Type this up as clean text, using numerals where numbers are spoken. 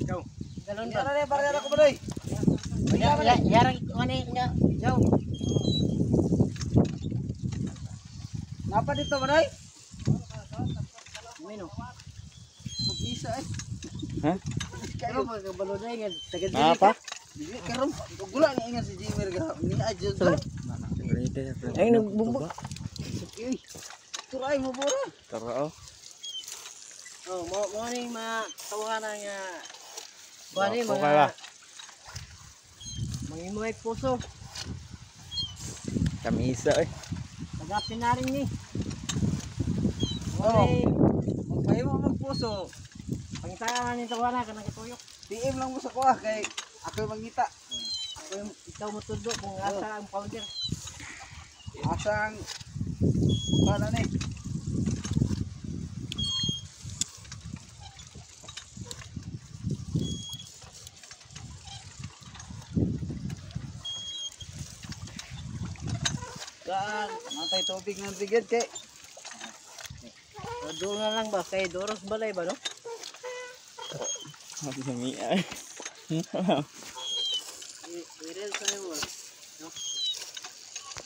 Ikaw. Galon Ano ba? na barya ko ba? Yarang ano nga. Yaw. Napa dito ba nay? Mino. Mag-isa eh. Ha? Pero magkabalo na yan. Tagad Apa? Dili karon gula ni ingat si Jimmer ga. Ni adjud to. Ay nagbumbo. Uy. Turay mo bora. Tara oh. Oh, mo ni matawanan nga. Kuani Wako ka ba? mga mangimuay puso. Kamisa eh. Tagapin na rin ni. Oh. Okay. Magpahimo ng puso. Pangitangan ni tawanan ka nang ituyok. PM lang mo sa kuha kay ako yung mangita. Ako yung ikaw mo tudo kung asa ang powder. Asang para ni. Saan? Matay tubig ng bigid kay. Doon na lang ba kay Doros balay ba no? Lami ay. Irel sa mo.